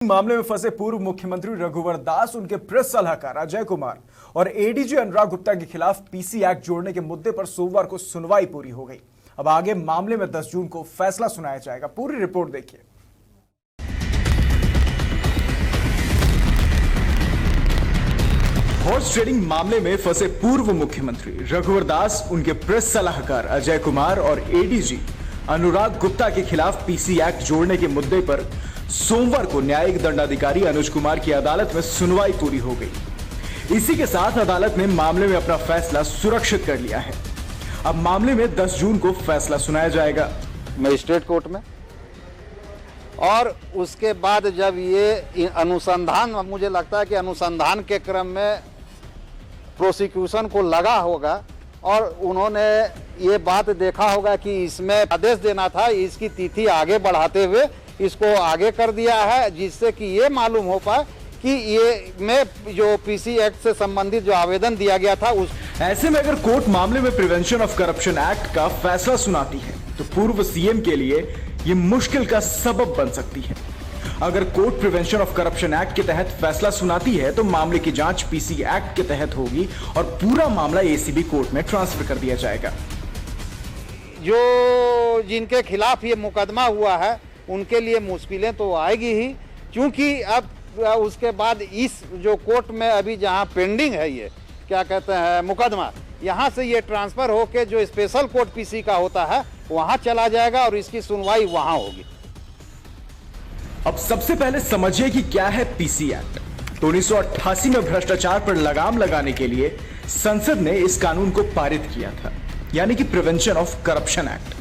मामले में फंसे पूर्व मुख्यमंत्री रघुवर दास, उनके प्रेस सलाहकार अजय कुमार और एडीजी अनुराग गुप्ता के खिलाफ पीसी एक्ट जोड़ने के मुद्दे पर सोमवार को सुनवाई पूरी हो गई। अब आगे मामले में 10 जून को फैसला सुनाया जाएगा। पूरी रिपोर्ट देखिए। हॉर्स ट्रेडिंग मामले में फंसे पूर्व मुख्यमंत्री रघुवर दास, उनके प्रेस सलाहकार अजय कुमार और एडीजी अनुराग गुप्ता के खिलाफ पीसी एक्ट जोड़ने के मुद्दे पर सोमवार को न्यायिक दंडाधिकारी अनुज कुमार की अदालत में सुनवाई पूरी हो गई। इसी के साथ अदालत ने मामले में अपना फैसला सुरक्षित कर लिया है। अब मामले में 10 जून को फैसला सुनाया जाएगा मजिस्ट्रेट कोर्ट में, और उसके बाद जब ये अनुसंधान, मुझे लगता है कि अनुसंधान के क्रम में प्रोसिक्यूशन को लगा होगा और उन्होंने ये बात देखा होगा कि इसमें आदेश देना था, इसकी तिथि आगे बढ़ाते हुए इसको आगे कर दिया है, जिससे कि ये मालूम हो पाए कि ये में जो पीसी एक्ट से संबंधित जो आवेदन दिया गया था उस। ऐसे में अगर कोर्ट मामले में प्रिवेंशन ऑफ करप्शन एक्ट का फैसला सुनाती है तो पूर्व सीएम के लिए ये मुश्किल का सबब बन सकती है। अगर court prevention of corruption act के तहत फैसला सुनाती है तो मामले की जांच पीसी एक्ट के तहत होगी और पूरा मामला एसीबी कोर्ट में ट्रांसफर कर दिया जाएगा। जो जिनके खिलाफ ये मुकदमा हुआ है उनके लिए मुश्किलें तो आएगी ही, क्योंकि अब उसके बाद इस जो कोर्ट में अभी जहां पेंडिंग है ये क्या कहते हैं मुकदमा, यहां से ये ट्रांसफर होके जो स्पेशल कोर्ट पीसी का होता है वहां चला जाएगा और इसकी सुनवाई वहां होगी। अब सबसे पहले समझिए कि क्या है पीसी एक्ट। तो 1988 में भ्रष्टाचार पर लगाम लगाने के लिए संसद ने इस कानून को पारित किया था, यानी कि प्रिवेंशन ऑफ करप्शन एक्ट,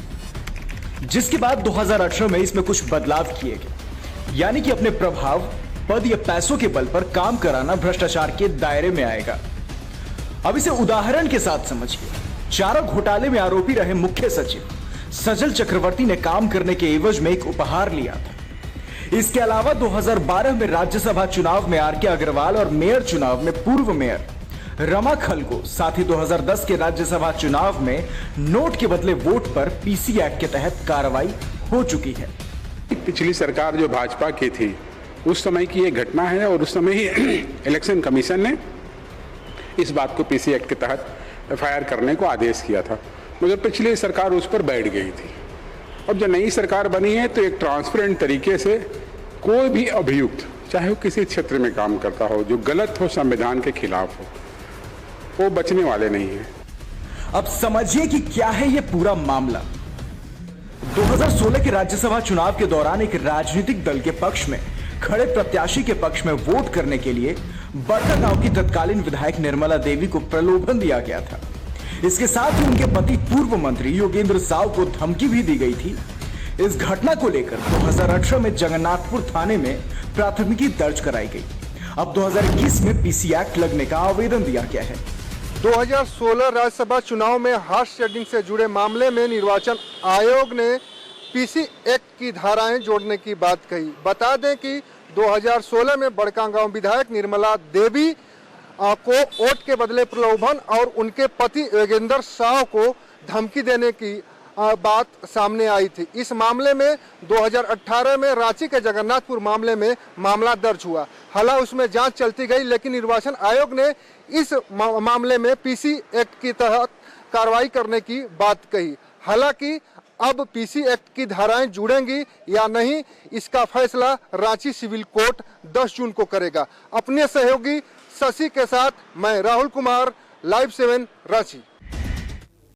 जिसके बाद 2018 में इसमें कुछ बदलाव किए गए, यानी कि अपने प्रभाव, पद या पैसों के बल पर काम कराना भ्रष्टाचार के दायरे में आएगा। अब इसे उदाहरण के साथ समझिए। चारा घोटाले में आरोपी रहे मुख्य सचिव सजल चक्रवर्ती ने काम करने के एवज में एक उपहार लिया था। इसके अलावा 2012 में राज्यसभा चुनाव में आर के अग्रवाल और मेयर चुनाव में पूर्व मेयर रमा खलगो, साथ ही 2010 के राज्यसभा चुनाव में नोट के बदले वोट पर पीसी एक्ट के तहत कार्रवाई हो चुकी है। पिछली सरकार जो भाजपा की थी उस समय की ये घटना है और उस समय ही इलेक्शन कमीशन ने इस बात को पीसी एक्ट के तहत एफआईआर करने को आदेश किया था, मगर पिछली सरकार उस पर बैठ गई थी। अब जब नई सरकार बनी है तो एक ट्रांसपेरेंट तरीके से कोई भी अभियुक्त, चाहे वो किसी क्षेत्र में काम करता हो, जो गलत हो, संविधान के खिलाफ हो, वो बचने वाले नहीं है। अब समझिए कि क्या है ये पूरा मामला। 2016 के राज्यसभा चुनाव के दौरान एक राजनीतिक दल के पक्ष में खड़े प्रत्याशी के पक्ष में वोट करने के लिए बड़का गांव की तत्कालीन विधायक निर्मला देवी को प्रलोभन दिया गया था। इसके साथ ही उनके पति पूर्व मंत्री योगेंद्र साव को धमकी भी दी गई थी। इस घटना को लेकर 2018 में जगन्नाथपुर थाने में प्राथमिकी दर्ज कराई गई। अब 2021 में पीसी एक्ट लगने का आवेदन दिया गया है। 2016 राज्यसभा चुनाव में हॉर्स ट्रेडिंग से जुड़े मामले में निर्वाचन आयोग ने पीसी एक्ट की धाराएं जोड़ने की बात कही। बता दें कि 2016 में बड़कागांव विधायक निर्मला देवी को वोट के बदले प्रलोभन और उनके पति योगेंद्र साव को धमकी देने की बात सामने आई थी। इस मामले में 2018 में रांची के जगन्नाथपुर मामले में मामला दर्ज हुआ। हालांकि उसमें जांच चलती गई, लेकिन निर्वाचन आयोग ने इस मामले में पीसी एक्ट के तहत कार्रवाई करने की बात कही। हालांकि अब पीसी एक्ट की धाराएं जुड़ेंगी या नहीं, इसका फैसला रांची सिविल कोर्ट 10 जून को करेगा। अपने सहयोगी शशि के साथ मैं राहुल कुमार, लाइव 7 रांची।